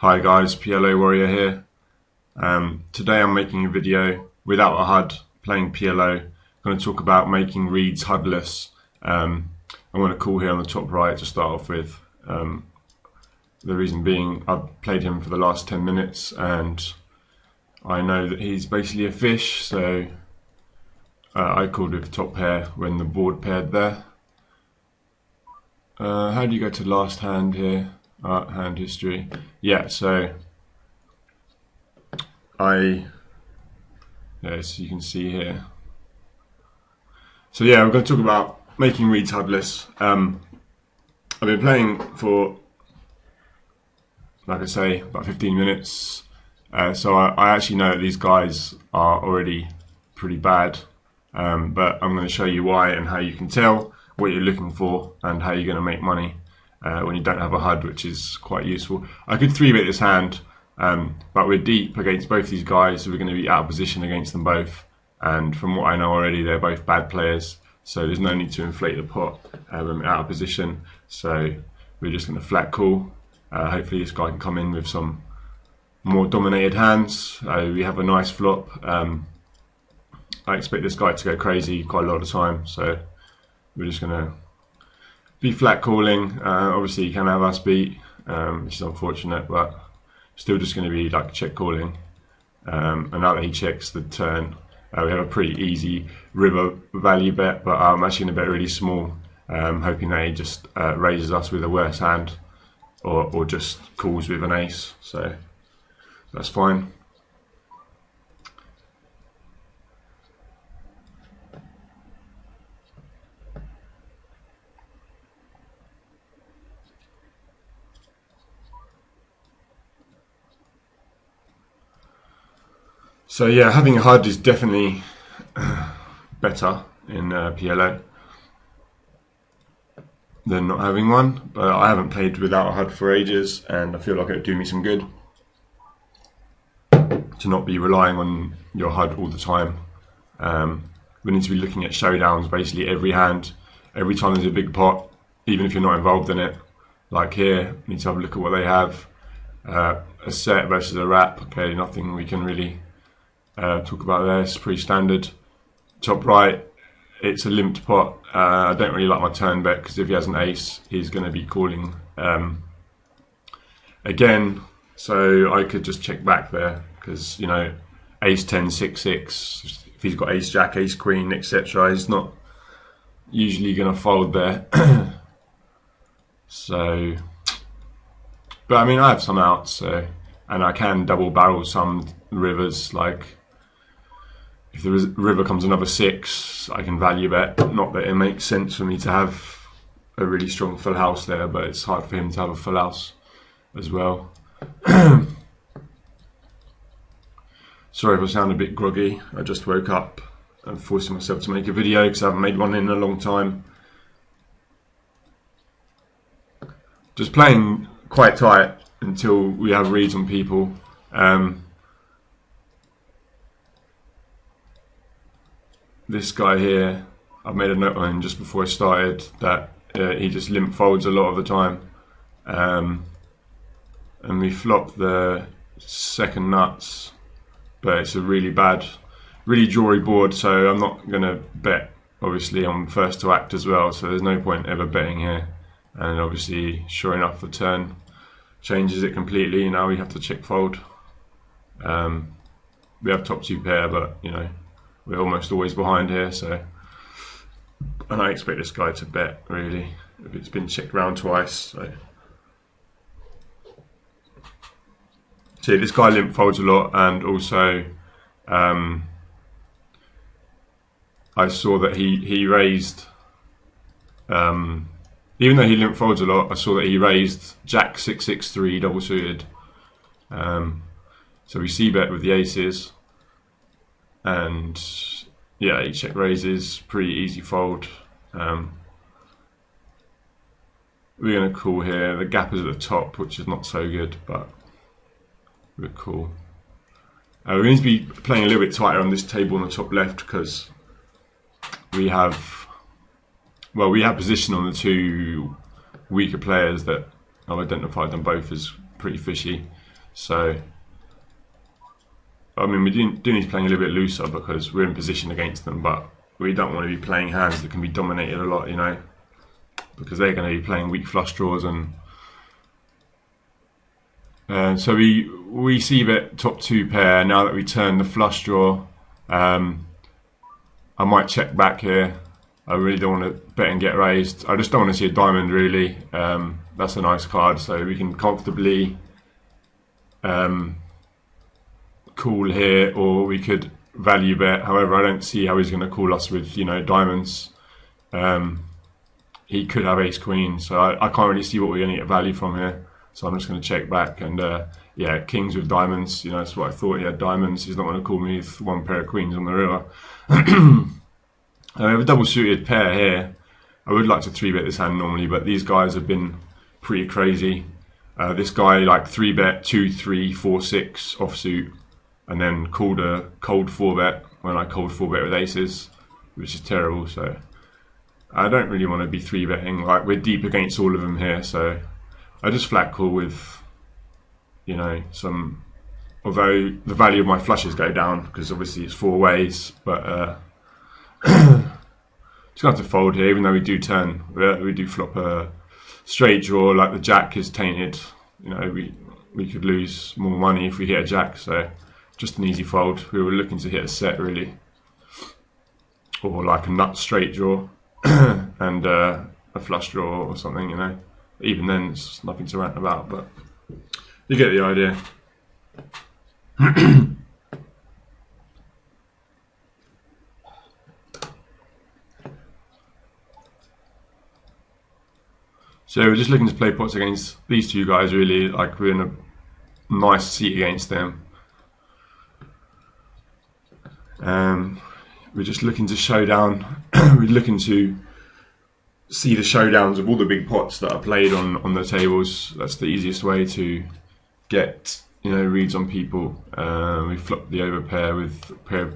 Hi guys, PLO Warrior here. Today I'm making a video without a HUD, playing PLO. I'm going to talk about making reads HUDless. I'm going to call here on the top right to start off with. The reason being, I've played him for the last 10 minutes and I know that he's basically a fish, so I called with top pair when the board paired there. How do you go to last hand here? Hand history. Yeah, so as you can see here. So yeah, we're going to talk about making reads HUDless. I've been playing for, like I say, about 15 minutes. So I actually know that these guys are already pretty bad, but I'm going to show you why and how you can tell what you're looking for and how you're going to make money when you don't have a HUD, which is quite useful. I could 3-bet this hand, but we're deep against both these guys, so we're going to be out of position against them both. And from what I know already, they're both bad players, so there's no need to inflate the pot when we're out of position. So we're just going to flat call. Hopefully this guy can come in with some more dominated hands. We have a nice flop. I expect this guy to go crazy quite a lot of the time, so we're just going to be flat calling. Obviously he can have us beat, which is unfortunate, but still just going to be like check calling. And now that he checks the turn, we have a pretty easy river value bet, but I'm actually going to bet really small, hoping that he just raises us with a worse hand or just calls with an ace, so that's fine. So yeah, having a HUD is definitely better in PLO than not having one, but I haven't played without a HUD for ages and I feel like it would do me some good to not be relying on your HUD all the time. We need to be looking at showdowns basically every hand, every time there's a big pot, even if you're not involved in it. Like here, we need to have a look at what they have. A set versus a wrap, okay, nothing we can really talk about there. It's pretty standard. Top right, it's a limped pot. I don't really like my turn bet because if he has an ace, he's going to be calling again. So I could just check back there because, you know, ace 10, 6, 6. If he's got ace jack, ace queen, etc., he's not usually going to fold there. So, but I mean, I have some outs, so, and I can double barrel some rivers. Like if the river comes another 6, I can value bet. Not that it makes sense for me to have a really strong full house there, but it's hard for him to have a full house as well. Sorry if I sound a bit groggy. I just woke up and forcing myself to make a video because I haven't made one in a long time. Just playing quite tight until we have reads on people. This guy here, I've made a note on him just before I started that he just limp folds a lot of the time, and we flop the second nuts, but it's a really bad, really drawy board, so I'm not going to bet obviously on first to act as well, so there's no point ever betting here. And obviously, sure enough, the turn changes it completely. Now we have to check fold. We have top 2 pair, but you know, we're almost always behind here, so, and I expect this guy to bet really if it's been checked round twice. So see, this guy limp folds a lot, and also I saw that he raised, even though he limp folds a lot, I saw that he raised jack 6, 6, 3 double suited. So we see bet with the aces. And yeah, he check raises, pretty easy fold. We're going to call here. The gap is at the top, which is not so good, but we're cool. We're going to be playing a little bit tighter on this table on the top left because we have, well, we have position on the 2 weaker players that I've identified them both as pretty fishy. So I mean, we do need to play a little bit looser because we're in position against them, but we don't want to be playing hands that can be dominated a lot, you know, because they're going to be playing weak flush draws. And so we see that top 2 pair. Now that we turn the flush draw, I might check back here. I really don't want to bet and get raised. I just don't want to see a diamond, really. That's a nice card, so we can comfortably call here, or we could value bet. However, I don't see how he's going to call us with, you know, diamonds. He could have ace queen, so I can't really see what we're going to get value from here. So I'm just going to check back, and yeah, kings with diamonds. You know, that's what I thought. He had diamonds. He's not going to call me with 1 pair of queens on the river. We have a double suited pair here. I would like to 3-bet this hand normally, but these guys have been pretty crazy. This guy like 3-bet 2, 3, 4, 6 offsuit, and then called a cold 4-bet when I cold 4-bet with aces, which is terrible. So I don't really want to be 3-betting. Like, we're deep against all of them here, so I just flat call with, you know, some. Although the value of my flushes go down because obviously it's 4 ways, but just gonna have to fold here. Even though we do turn, we do flop a straight draw. Like the jack is tainted. You know, we could lose more money if we hit a jack. So just an easy fold. We were looking to hit a set really, or like a nut straight draw and a flush draw or something. You know, even then it's nothing to rant about, but you get the idea. So we're just looking to play pots against these 2 guys really. Like, we're in a nice seat against them. We're just looking to show down. We're looking to see the showdowns of all the big pots that are played on the tables. That's the easiest way to get, you know, reads on people. We flopped the overpair with a pair of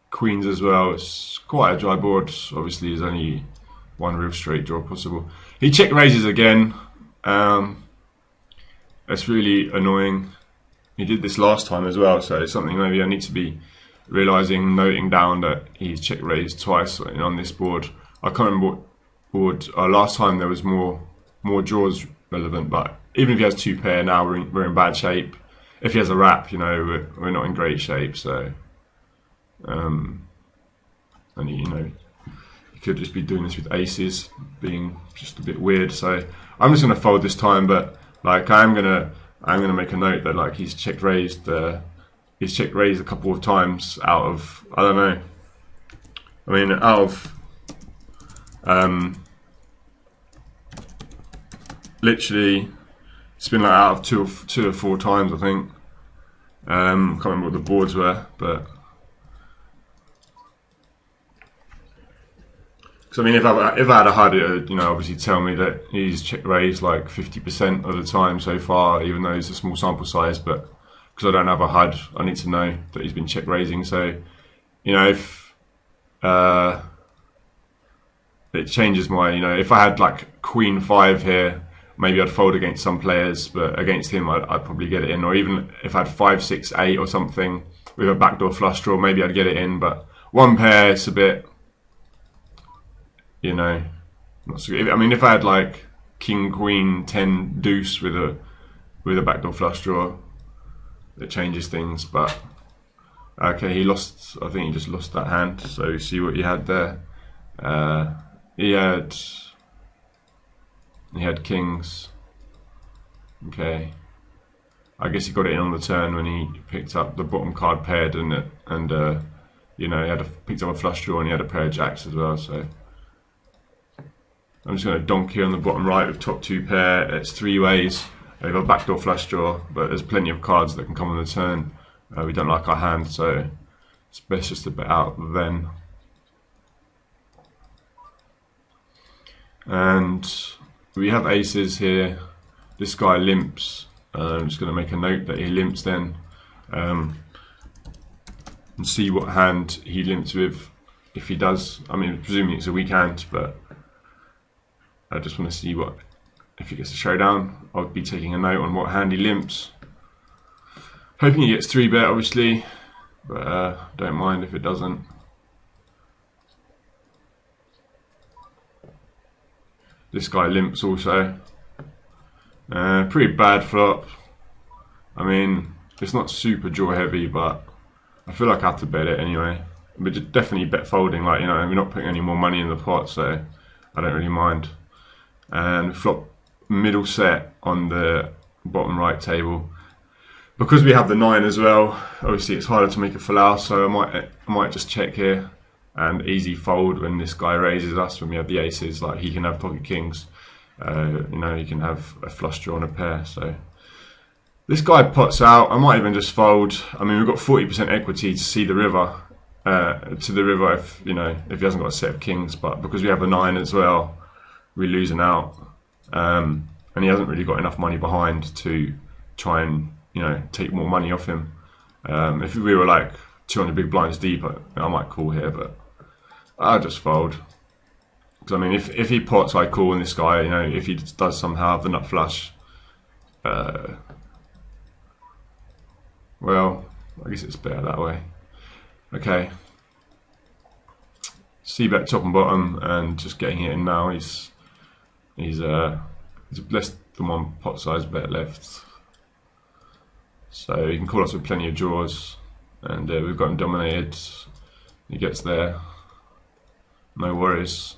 queens as well. It's quite a dry board. Obviously, there's only 1 real straight draw possible. He check raises again. That's really annoying. He did this last time as well, so it's something maybe I need to be realising, noting down that he's check raised twice on this board. I can't remember what board. Last time there was more draws relevant, but even if he has 2 pair now, we're in bad shape. If he has a wrap, you know, we're not in great shape. So, and you know, he could just be doing this with aces, being just a bit weird. So I'm just gonna fold this time, but like I'm gonna make a note that like he's check raised. He's check raised a couple of times out of, I don't know. I mean, out of literally, it's been like out of two or 4 times, I think. Can't remember what the boards were, but because I mean, if I had a HUD, it would, you know, obviously tell me that he's check raised like 50% of the time so far, even though it's a small sample size. But because I don't have a HUD, I need to know that he's been check raising. So, you know, if it changes my, you know, if I had like Queen 5 here, maybe I'd fold against some players, but against him I'd probably get it in. Or even if I had 5, 6, 8 or something with a backdoor flush draw, maybe I'd get it in. But 1 pair, it's a bit, you know, not so good. I mean, if I had like King, Queen, 10, Deuce with a backdoor flush draw, it changes things. But okay, he lost. I think he just lost that hand. So see what he had there. He had kings. Okay, I guess he got it in on the turn when he picked up the bottom card paired, didn't it? And you know, he picked up a flush draw and he had a pair of jacks as well. So I'm just going to donk here on the bottom right with top 2 pair. It's 3 ways. We have a backdoor flush draw, but there's plenty of cards that can come on the turn. We don't like our hand, so it's best just to bet out then. And we have aces here. This guy limps. I'm just going to make a note that he limps then, and see what hand he limps with. If he does, I mean, presuming it's a weak hand, but I just want to see what, if he gets a showdown, I'll be taking a note on what hand he limps. Hoping he gets 3-bet, obviously, but don't mind if it doesn't. This guy limps also. Pretty bad flop. I mean, it's not super draw heavy, but I feel like I have to bet it anyway. But definitely bet folding, like, you know, we're not putting any more money in the pot, so I don't really mind. And flop middle set on the bottom right table. Because we have the 9 as well, obviously it's harder to make a full house, so I might just check here and easy fold when this guy raises us. When we have the aces, like he can have pocket kings, you know, he can have a flush draw and a pair. So this guy pots out. I might even just fold. I mean, we've got 40% equity to see the river, if, you know, if he hasn't got a set of kings. But because we have a 9 as well, we're losing out, and he hasn't really got enough money behind to try and, you know, take more money off him. If we were like 200 big blinds deep, I might call here, but I'll just fold. Because I mean, if he pots, I call, and this guy, you know, if he does somehow have the nut flush, well, I guess it's better that way. Okay. C-bet top and bottom, and just getting it in now. He's less than 1 pot size bet left. So he can call us with plenty of draws, and we've got him dominated. He gets there, no worries.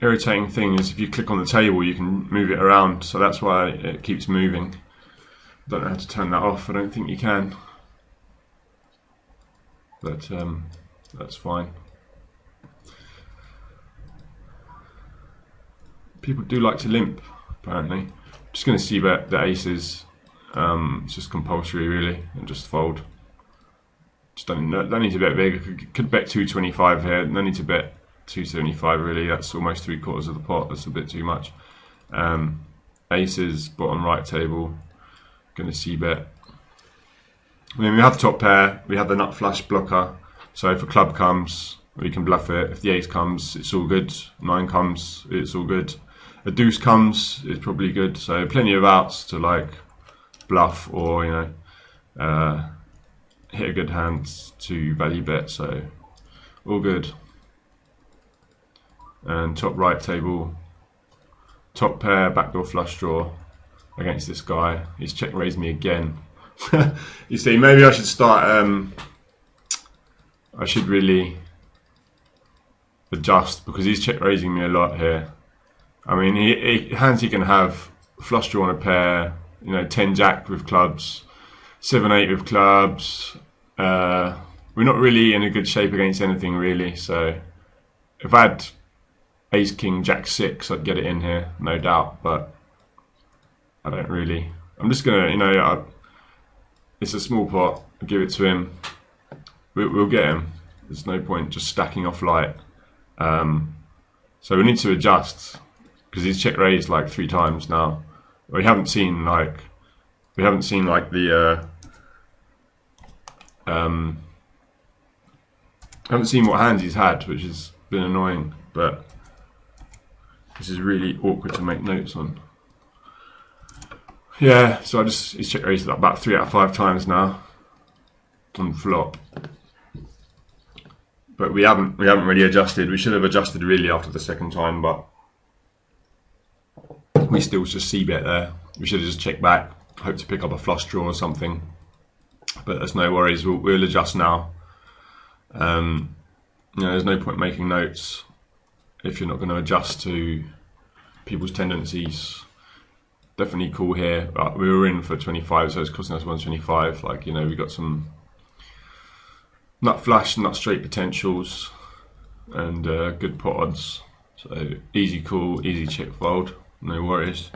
Irritating thing is if you click on the table, you can move it around, so that's why it keeps moving. Don't know how to turn that off. I don't think you can, but that's fine. People do like to limp, apparently. Just going to see bet the aces. It's just compulsory, really, and just fold. Just don't need to bet big. Could bet 225 here. No need to bet 275 really. That's almost 3/4 of the pot. That's a bit too much. Aces, bottom right table. Going to see bet. I mean, we have top pair. We have the nut flush blocker. So if a club comes, we can bluff it. If the ace comes, it's all good. 9 comes, it's all good. A deuce comes, it's probably good. So plenty of outs to like bluff or, you know, hit a good hand to value bet. So all good. And top right table, top pair, backdoor flush draw against this guy. He's check raised me again. You see, maybe I should start, I should really adjust, because he's check raising me a lot here. I mean, hands he can have flush draw on a pair, you know, 10 jack with clubs, 7-8 with clubs. We're not really in a good shape against anything really, so if I had ace king jack 6, I'd get it in here, no doubt, but I don't really. I'm just gonna, you know, it's a small pot, I'll give it to him. We'll get him. There's no point just stacking off light. So we need to adjust, because he's check raised like 3 times now. We haven't seen like the haven't seen what hands he's had, which has been annoying, but this is really awkward to make notes on. Yeah, so he's check raised about 3 out of 5 times now on flop. But we haven't really adjusted. We should have adjusted really after the second time, but we still just c-bet there. We should have just checked back, hope to pick up a flush draw or something. But there's no worries. We'll adjust now. You know, there's no point making notes if you're not going to adjust to people's tendencies. Definitely cool here. We were in for 25, so it's costing us 125. Like, you know, we got some nut flush, nut straight potentials, and good pot odds. So easy call, easy check fold, no worries.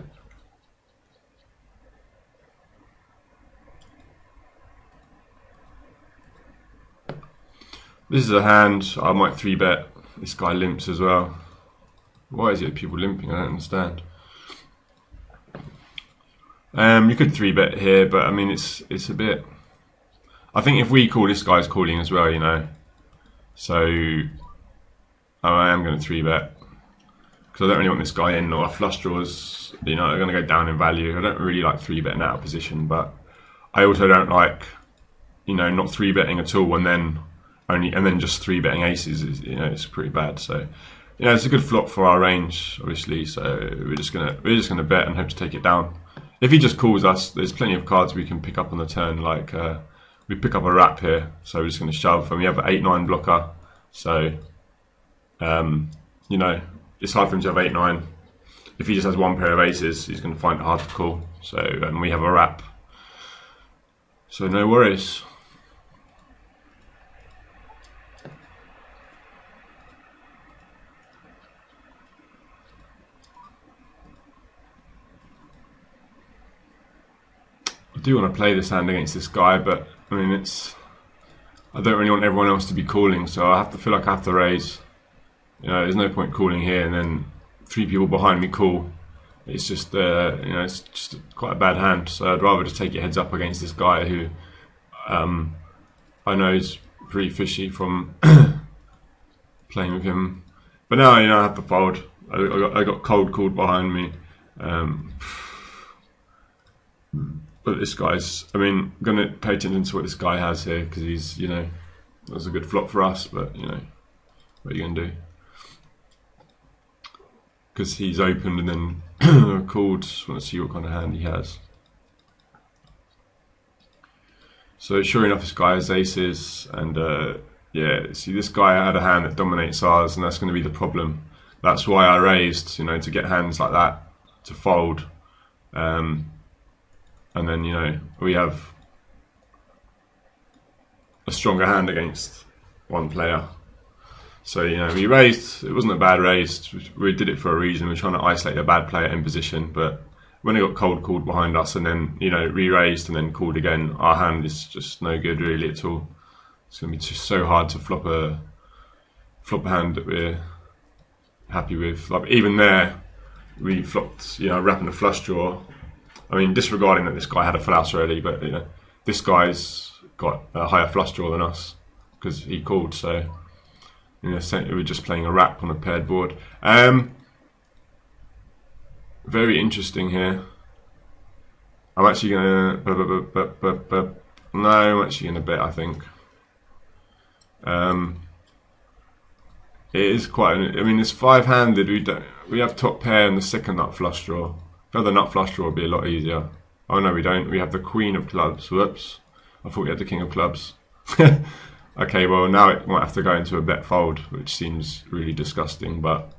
This is a hand I might 3-bet. This guy limps as well. Why is it people limping? I don't understand. You could 3-bet here, but I mean it's a bit. I think if we call, this guy's calling as well, you know. So I am going to 3-bet because I don't really want this guy in, or our flush draws, you know, are going to go down in value. I don't really like 3-betting out of position, but I also don't like, you know, not 3-betting at all and then just 3-betting aces. You know, it's pretty bad. So, you know, it's a good flop for our range, obviously. So we're just gonna bet and hope to take it down. If he just calls us, there's plenty of cards we can pick up on the turn. Like we pick up a wrap here, so we're just going to shove, and we have an 8-9 blocker. So you know, it's hard for him to have 8-9. If he just has one pair of aces, he's going to find it hard to call. So, and we have a wrap, so no worries. I do want to play this hand against this guy, but I mean I don't really want everyone else to be calling, so I feel like I have to raise. You know, there's no point calling here and then 3 people behind me call. It's just you know, it's just quite a bad hand. So I'd rather just take it heads up against this guy who I know is pretty fishy from playing with him. But now, you know, I have to fold. I got cold called behind me. But this guy's, I mean, I'm going to pay attention to what this guy has here, because he's, you know, that was a good flop for us, but, you know, what are you going to do? Because he's opened and then called. Just want to see what kind of hand he has. So sure enough, this guy has aces, and yeah, see, this guy had a hand that dominates ours, and that's going to be the problem. That's why I raised, you know, to get hands like that to fold. And then, you know, we have a stronger hand against one player. So, you know, we raised. It wasn't a bad raise. We did it for a reason. We're trying to isolate a bad player in position. But when it got cold called behind us and then, you know, re-raised and then called again, our hand is just no good really at all. It's going to be just so hard to flop a hand that we're happy with. Like even there, we flopped, you know, wrapping a flush draw. I mean, disregarding that this guy had a flush already, but you know, this guy's got a higher flush draw than us because he called. So, you know, we're just playing a wrap on a paired board. Very interesting here. I'm actually gonna no, I'm actually gonna bet. I think it is quite. I mean, it's 5-handed. We have top pair and the second nut flush draw. If we had the nut flush draw, it would be a lot easier. Oh no, we don't. We have the queen of clubs. Whoops. I thought we had the king of clubs. Okay, well now it might have to go into a bet fold, which seems really disgusting, but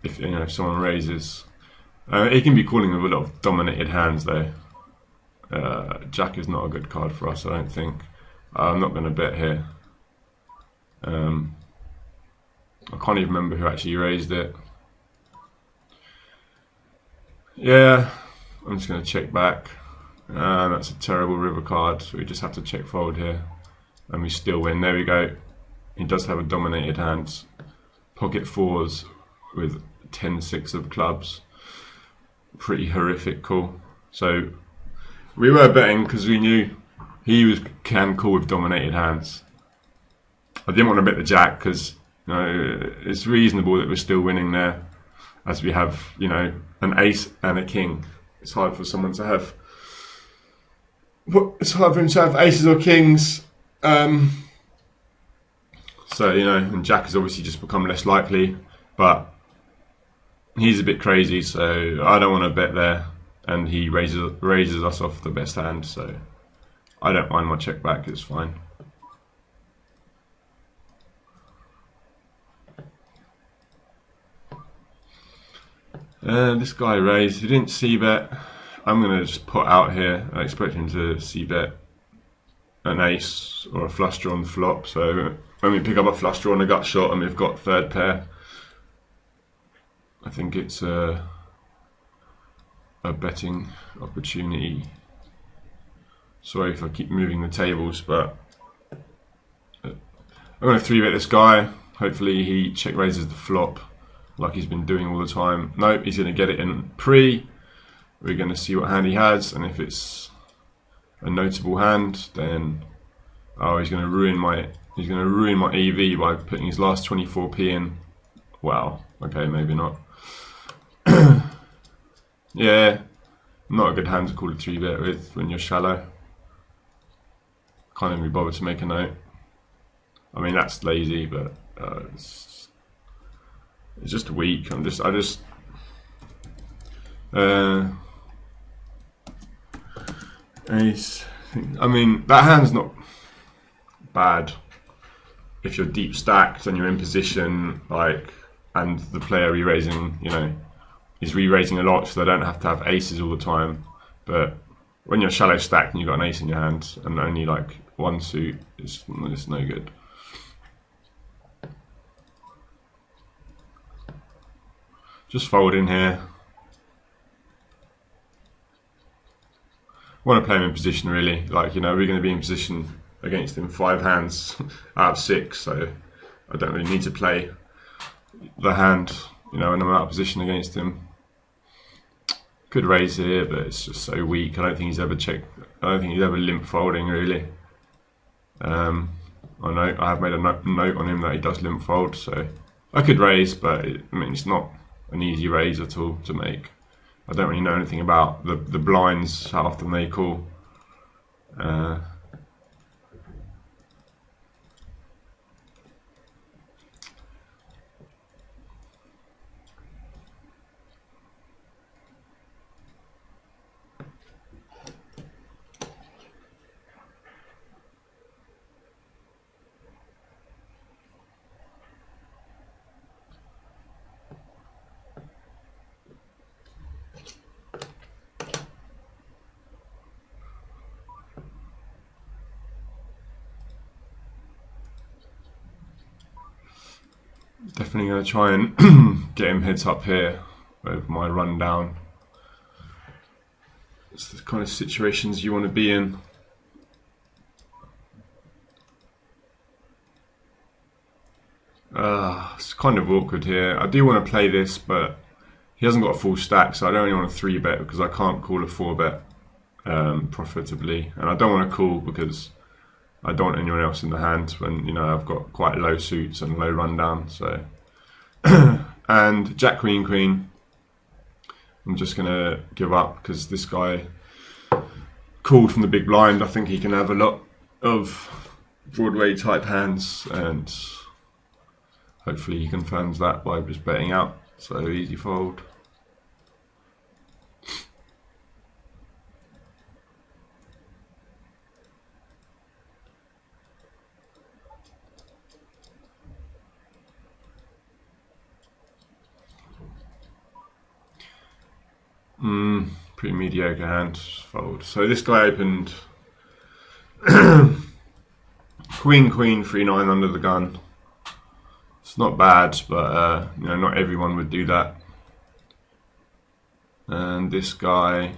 if, you know, if someone raises, he can be calling with a lot of dominated hands though. Jack is not a good card for us, I don't think. I'm not going to bet here. I can't even remember who actually raised it. Yeah, I'm just going to check back. That's a terrible river card, so we just have to check fold here. And we still win. There we go. He does have a dominated hand. Pocket fours with 10-6 of clubs. Pretty horrific call. So we were betting because we knew he can call with dominated hands. I didn't want to bet the jack because, you know, it's reasonable that we're still winning there, as we have, you know, an ace and a king. It's hard for someone to have. It's hard for him to have aces or kings. So, you know, and jack has obviously just become less likely, but he's a bit crazy, so I don't want to bet there. And he raises us off the best hand, so I don't mind my check back. It's fine. This guy raised. He didn't c-bet. I'm going to just put out here. I expect him to c-bet an ace or a flush draw on the flop. So when we pick up a flush draw and a gut shot and we've got third pair, I think it's a betting opportunity. Sorry if I keep moving the tables, but I'm going to 3-bet this guy. Hopefully he check raises the flop. like he's been doing all the time. Nope, he's going to get it in pre. We're going to see what hand he has, and if it's a notable hand, then he's going to ruin my EV by putting his last 24p in. Wow. Okay, maybe not. Yeah, not a good hand to call a 3-bet with when you're shallow. Can't even be bothered to make a note. I mean, that's lazy, but it's just weak. I mean, that hand's not bad if you're deep stacked and you're in position, like, and the player re-raising, you know, is re-raising a lot, so they don't have to have aces all the time. But when you're shallow stacked and you've got an ace in your hand and only like one suit, it's no good. Just fold in here. I want to play him in position, really. Like, you know, we're going to be in position against him 5 hands out of 6, so I don't really need to play the hand, you know, when I'm out of position against him. Could raise here, but it's just so weak. I don't think he's ever limp folding, really. I know I have made a note on him that he does limp fold, so I could raise, but I mean, it's not an easy raise at all to make. I don't really know anything about the blinds, how often they call. Definitely going to try and get him heads up here with my rundown. It's the kind of situations you want to be in. It's kind of awkward here. I do want to play this, but he hasn't got a full stack, so I don't really want to 3-bet because I can't call a 4-bet profitably, and I don't want to call because I don't want anyone else in the hand when, you know, I've got quite low suits and low rundown. So and Jack Queen Queen, I'm just gonna give up because this guy called from the big blind. I think he can have a lot of Broadway type hands, and hopefully he confirms that by just betting out. So easy fold. Pretty mediocre hand, fold. So this guy opened Queen Queen 3-9 under the gun. It's not bad, but you know, not everyone would do that. And this guy,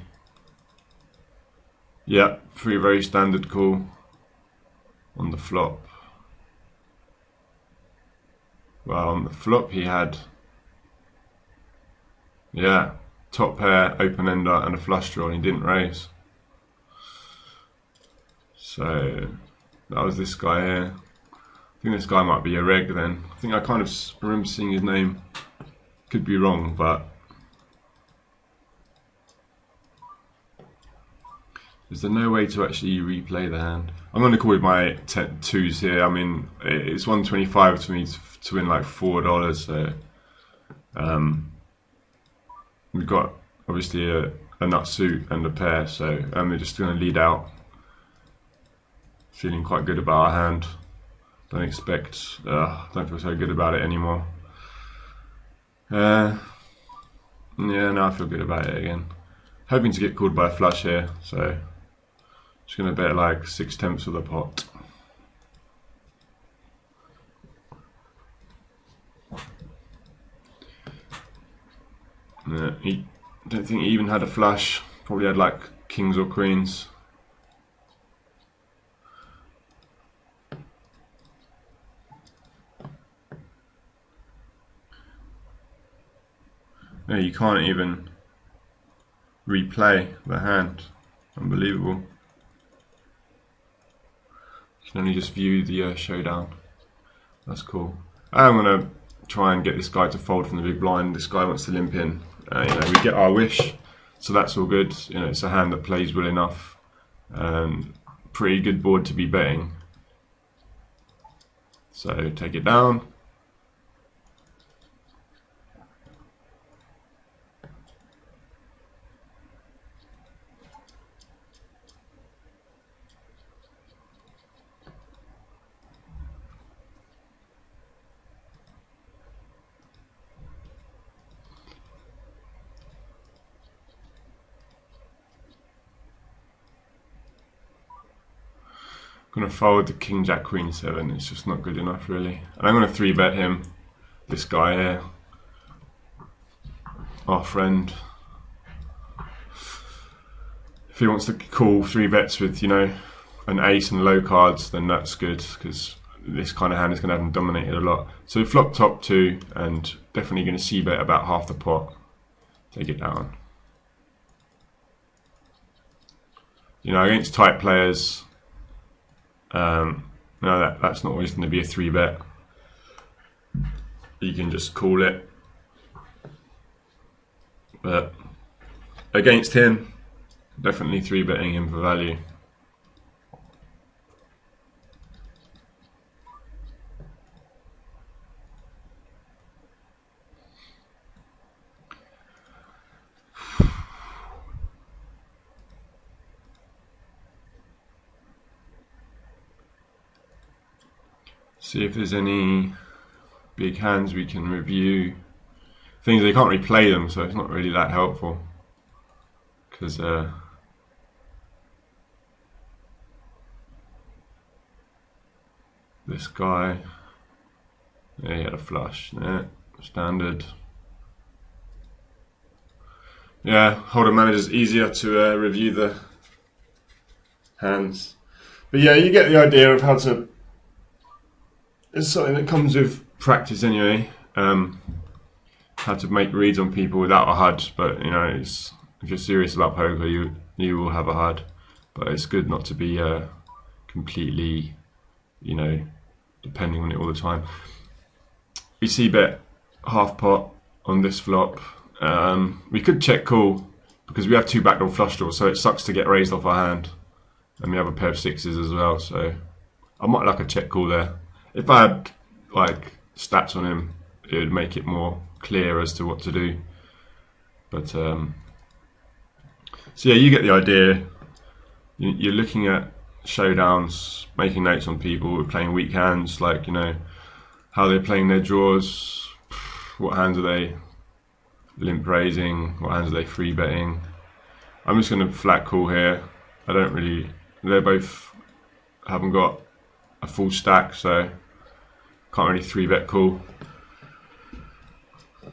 yeah, very standard call on the flop. Well, on the flop he had, yeah, top pair, open ender, and a flush draw, and he didn't raise. So that was this guy here. I think this guy might be a reg then. I think I kind of remember seeing his name. Could be wrong, but is there no way to actually replay the hand? I'm going to call with my 2s here. I mean, it's 125 to me to win like $4, so we've got obviously a nut suit and a pair, so we're just going to lead out. Feeling quite good about our hand. Don't feel so good about it anymore. Yeah, now I feel good about it again. Hoping to get called by a flush here, so just going to bet like 6/10 of the pot. I don't think he even had a flush. Probably had like kings or queens. Yeah, you can't even replay the hand. Unbelievable. You can only just view the showdown. That's cool. I'm gonna try and get this guy to fold from the big blind. This guy wants to limp in. You know, we get our wish, so that's all good. You know, it's a hand that plays well enough. Pretty good board to be betting. So take it down. I'm going to fold the King Jack Queen 7, it's just not good enough really. And I'm going to 3-bet him, this guy here, our friend. If he wants to call 3-bets with, you know, an ace and low cards, then that's good, because this kind of hand is going to have him dominated a lot. So flop top 2, and definitely going to c-bet about half the pot. Take it down. You know, against tight players, no, that's not always going to be a 3-bet. You can just call it. But against him, definitely 3-betting him for value. See if there's any big hands we can review. Things they can't really play them, so it's not really that helpful. Because this guy, yeah, he had a flush. Yeah, standard. Yeah, holder manager's easier to review the hands. But yeah, you get the idea of how to. It's something that comes with practice anyway. How to make reads on people without a HUD, but you know, if you're serious about poker, you will have a HUD. But it's good not to be completely, you know, depending on it all the time. We see bet half pot on this flop. We could check call because we have 2 backdoor flush draws, so it sucks to get raised off our hand, and we have a pair of 6s as well. So I might like a check call there. If I had like stats on him, it would make it more clear as to what to do. But so yeah, you get the idea. You're looking at showdowns, making notes on people who are playing weak hands, like, you know, how they're playing their draws, what hands are they limp raising, what hands are they free betting. I'm just going to flat call here. They both haven't got a full stack, so can't really 3-bet call.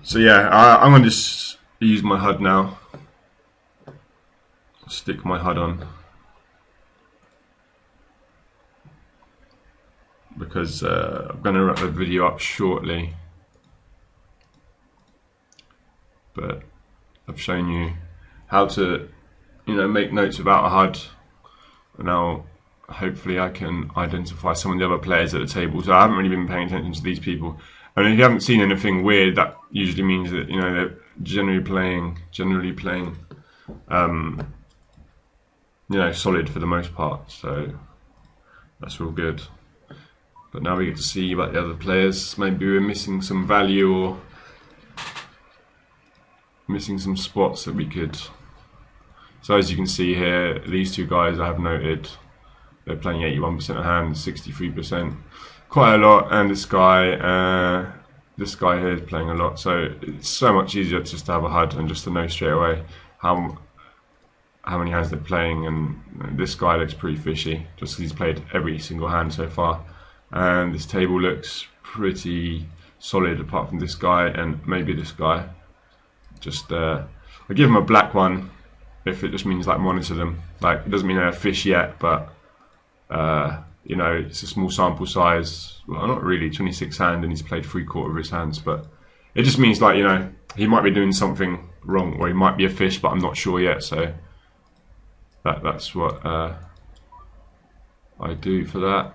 So yeah, I'm going to just use my HUD now. Stick my HUD on. Because I'm going to wrap the video up shortly. But I've shown you how to, you know, make notes without a HUD. And now hopefully I can identify some of the other players at the table. So I haven't really been paying attention to these people. And if you haven't seen anything weird, that usually means that, you know, they're generally playing, you know, solid for the most part. So that's all good. But now we get to see about the other players. Maybe we're missing some value or missing some spots that we could. So as you can see here, these 2 guys I have noted, they're playing 81% of hands, 63%, quite a lot. And this guy here is playing a lot. So it's so much easier just to have a HUD and just to know straight away how many hands they're playing. And this guy looks pretty fishy, just because he's played every single hand so far. And this table looks pretty solid, apart from this guy and maybe this guy. Just I give him a black one if it just means like monitor them. Like, it doesn't mean they're fish yet, but you know, it's a small sample size. Well, not really, 26 hand, and he's played 3/4 of his hands, but it just means, like, you know, he might be doing something wrong, or he might be a fish, but I'm not sure yet. So that's what I do for that.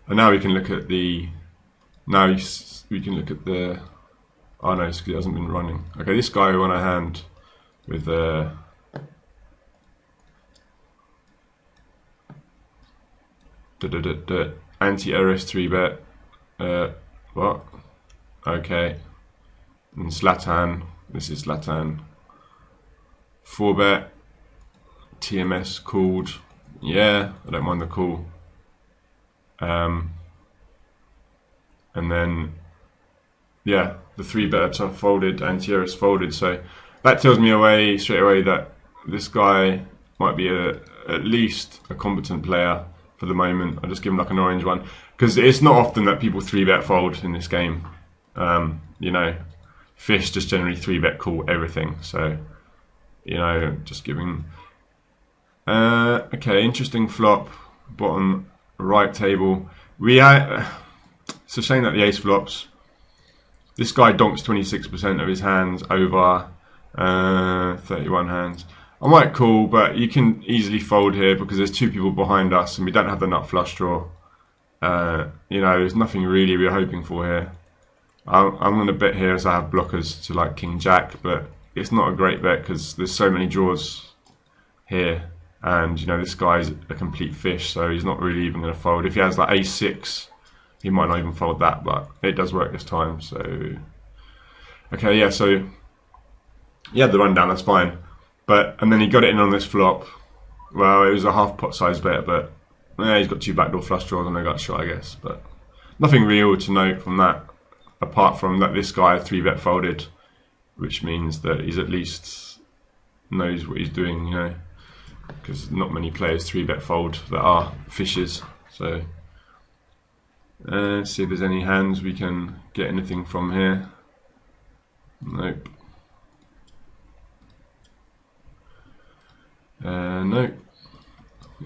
And now we can look at the. Now we can look at the. Oh no, it's because it hasn't been running. Okay, this guy won a hand with anti-Eris 3-bet. What? Okay. And Zlatan. This is Zlatan. 4-bet. TMS called. Yeah, I don't mind the call. And then, yeah, the 3-better folded, anti-Eris folded. So that tells me straight away that this guy might be at least a competent player for the moment. I'll just give him like an orange one, because it's not often that people 3-bet fold in this game. You know, fish just generally 3-bet call everything. So, you know, just giving. Okay, interesting flop, bottom right table. It's a shame that the ace flops. This guy donks 26% of his hands over 31 hands. I might call, but you can easily fold here because there's 2 people behind us and we don't have the nut flush draw. You know, there's nothing really we're hoping for here. I'm going to bet here as I have blockers to like King Jack, but it's not a great bet because there's so many draws here. And, you know, this guy's a complete fish, so he's not really even going to fold. If he has like ace-6, he might not even fold that, but it does work this time. So, okay, yeah, so he had the rundown, that's fine. And then he got it in on this flop. Well, it was a half pot size bet, but yeah, he's got 2 backdoor flush draws and a gut shot, I guess. But nothing real to note from that, apart from that this guy 3-bet folded, which means that he's at least knows what he's doing, you know. Because not many players 3-bet fold that are fishes. So let's see if there's any hands we can get anything from here. Nope. Nope.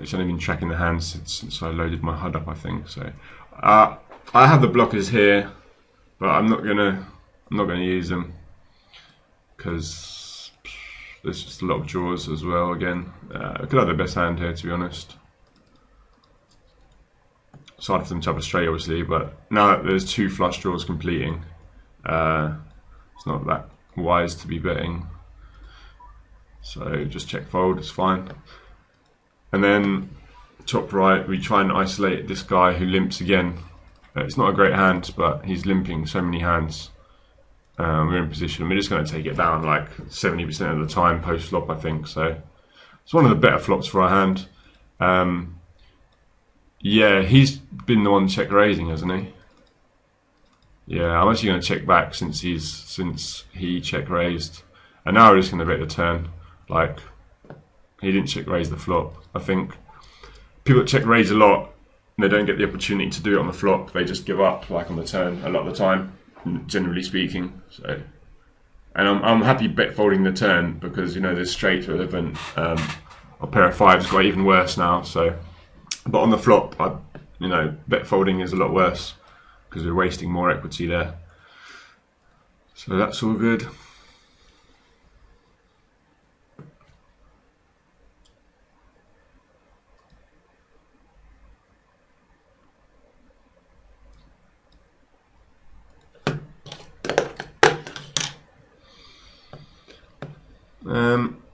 It's only been tracking the hands since I loaded my HUD up, I think. So I have the blockers here, but I'm not gonna use them because there's just a lot of draws as well. Again, I could have the best hand here, to be honest. It's hard for them to have a straight, obviously, but now that there's 2 flush draws completing, it's not that wise to be betting. So just check fold, it's fine. And then top right, we try and isolate this guy who limps again. It's not a great hand, but he's limping so many hands. We're in position. We're just going to take it down like 70% of the time post flop, I think. So it's one of the better flops for our hand. Yeah, he's been the one check raising, hasn't he? Yeah, I'm actually going to check back since he check raised, and now we're just going to bet the turn. Like, he didn't check raise the flop. I think people that check raise a lot, they don't get the opportunity to do it on the flop. They just give up, like on the turn, a lot of the time, generally speaking. So, and I'm happy bet folding the turn because, you know, there's straight relevant. A pair of 5s got even worse now. So, but on the flop, you know, bet folding is a lot worse because we're wasting more equity there. So that's all good.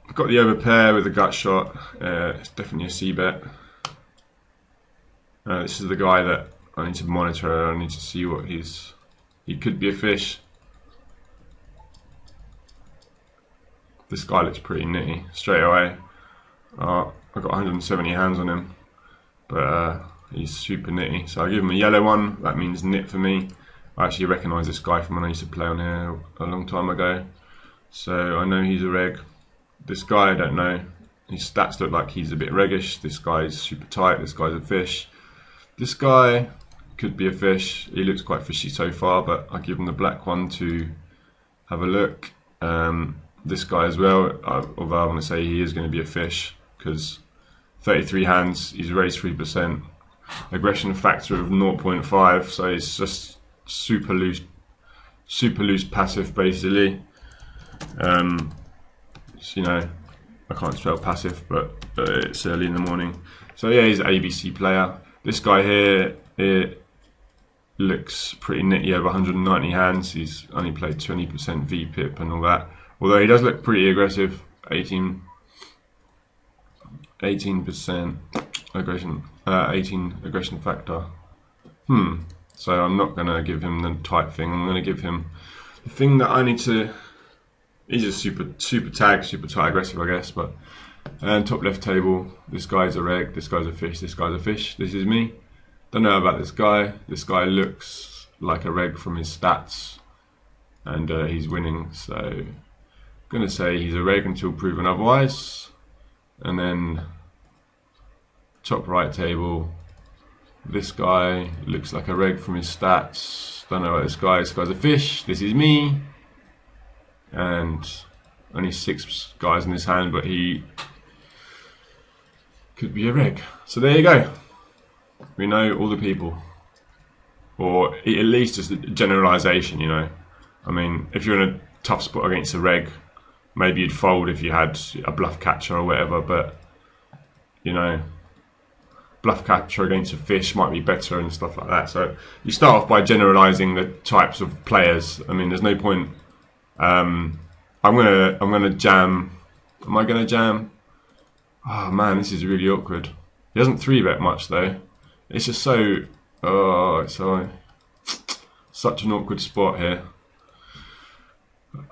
I've got the overpair with a gut shot. It's definitely a C-bet. This is the guy that I need to monitor. I need to see what he could be a fish. This guy looks pretty nitty straight away. I've got 170 hands on him, but he's super nitty. So I give him a yellow one. That means nit for me. I actually recognise this guy from when I used to play on here a long time ago. So I know he's a reg. This guy, I don't know. His stats look like he's a bit reggish. This guy's super tight. This guy's a fish. This guy could be a fish. He looks quite fishy so far, but I give him the black one to have a look. This guy as well, although I want to say he is going to be a fish because 33 hands, he's raised 3%. Aggression factor of 0.5, so it's just super loose super loose passive basically. So, you know, I can't spell passive, but it's early in the morning. So yeah, he's an ABC player. This guy here, it looks pretty nitty, over 190 hands. He's only played 20% VPIP and all that. Although he does look pretty aggressive, 18% aggression, 18 aggression factor. So I'm not going to give him the type thing. I'm going to give him the thing that I need to. He's just super tag, super tight aggressive, I guess. But top left table, this guy's a reg, this guy's a fish, this guy's a fish. This is me. Don't know about this guy. This guy looks like a reg from his stats, and he's winning. So I'm gonna say he's a reg until proven otherwise. And then top right table, this guy looks like a reg from his stats. Don't know about this guy. This guy's a fish. This is me. And only 6 guys in his hand, but he could be a reg. So there you go. We know all the people, or at least just a generalisation. You know, I mean, if you're in a tough spot against a reg, maybe you'd fold if you had a bluff catcher or whatever. But you know, bluff catcher against a fish might be better and stuff like that. So you start off by generalising the types of players. I mean, there's no point. I'm gonna jam. Am I gonna jam? Oh man, this is really awkward. He doesn't 3-bet much though. It's just so. Oh, it's so such an awkward spot here.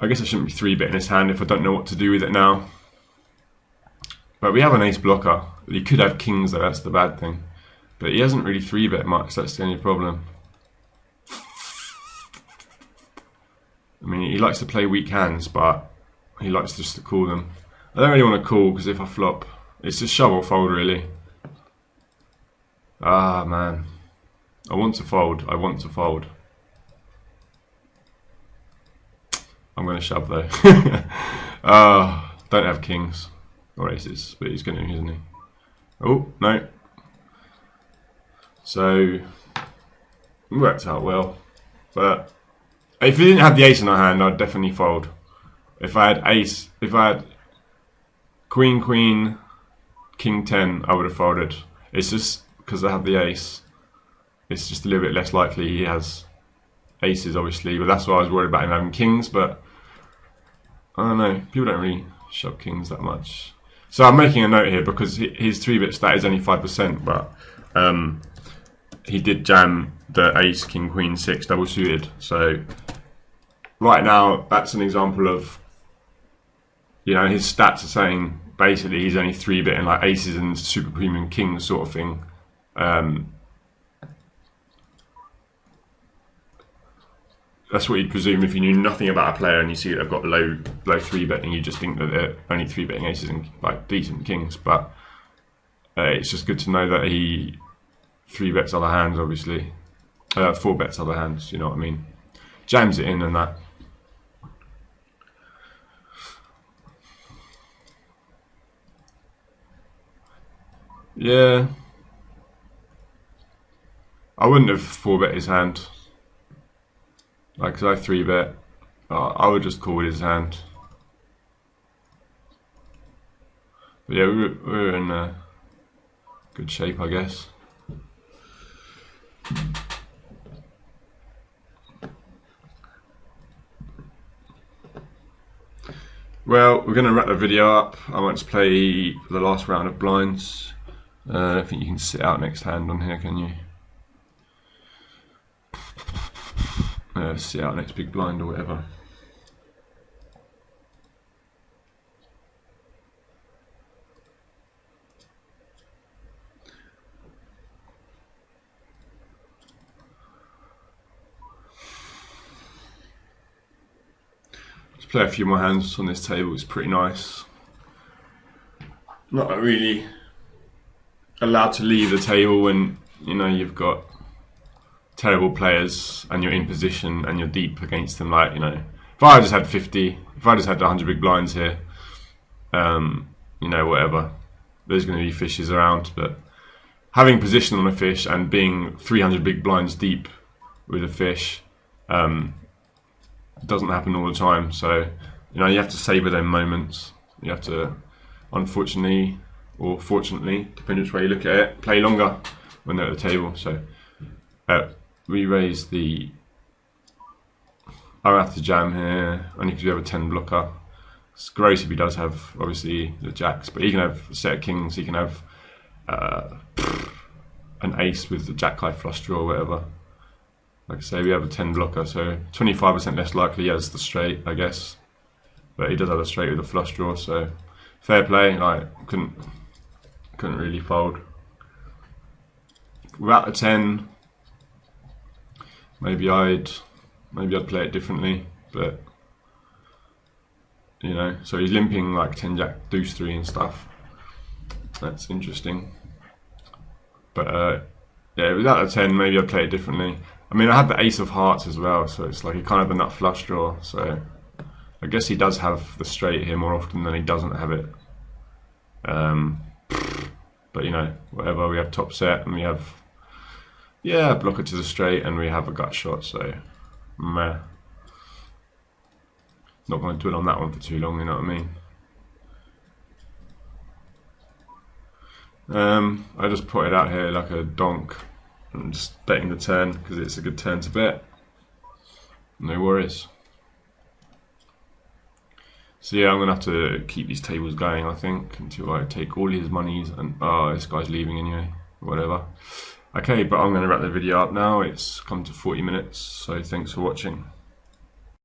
I guess I shouldn't be 3-betting his hand if I don't know what to do with it now. But we have an ace blocker. He could have kings though. That's the bad thing. But he hasn't really 3-bet much. That's the only problem. I mean, he likes to play weak hands, but he likes just to call them. I don't really want to call because if I flop, it's just shove or fold really. Ah man, I want to fold. I want to fold. I'm going to shove though. Don't have kings or aces, but he's going to, isn't he? Oh no. So it worked out well, but. If we didn't have the ace in our hand, I'd definitely fold. If I had ace, if I had queen, queen, king 10, I would have folded. It's just because I have the ace. It's just a little bit less likely he has aces, obviously. But that's why I was worried about him having kings. But I don't know. People don't really shove kings that much. So I'm making a note here because his 3-bet stat is only 5%. But he did jam the ace, king, queen, 6 double suited. So right now, that's an example of, you know, his stats are saying basically he's only 3-betting like aces and super premium kings sort of thing. That's what you'd presume if you knew nothing about a player and you see that they've got low 3-betting. You just think that they're only 3-betting aces and like decent kings. But it's just good to know that he 3-bets other hands, obviously. 4-bets other hands, you know what I mean. Jams it in and that. Yeah. I wouldn't have 4-bet his hand. Like, cause I 3-bet. I would just call his hand. But yeah, we're in good shape, I guess. Well, we're going to wrap the video up. I want to play the last round of blinds. I don't think you can sit out next hand on here, can you? Sit out next big blind or whatever. Let's play a few more hands on this table. It's pretty nice. Not really allowed to leave the table when, you know, you've got terrible players and you're in position and you're deep against them. Like, you know, if I just had 50, if I just had 100 big blinds here, you know, whatever, there's going to be fishes around. But having position on a fish and being 300 big blinds deep with a fish, It doesn't happen all the time, so you know, you have to savour them moments. You have to, unfortunately or fortunately, depending which way you look at it, play longer when they're at the table. So we raise the I have to jam here only because we have a 10 blocker. It's gross if he does have obviously the jacks, but he can have a set of kings. He can have an ace with the jack high flush draw or whatever. Like I say, we have a 10 blocker, so 25% less likely he has the straight, I guess. But he does have a straight with a flush draw, so fair play. Like couldn't really fold. Without a 10, maybe I'd play it differently, but you know, so he's limping like 10 jack deuce 3 and stuff. That's interesting. But yeah, without a 10, maybe I'd play it differently. I mean, I had the ace of hearts as well, so it's like he can't have the nut flush draw. So I guess he does have the straight here more often than he doesn't have it. But you know, whatever. We have top set and we have blocker to the straight and we have a gut shot. So meh. Not going to dwell on that one for too long. You know what I mean? I just put it out here like a donk. I'm just betting the turn because it's a good turn to bet. No worries. So yeah, I'm gonna have to keep these tables going, I think, until I take all his monies and this guy's leaving anyway. Whatever. Okay, but I'm gonna wrap the video up now. It's come to 40 minutes, so thanks for watching.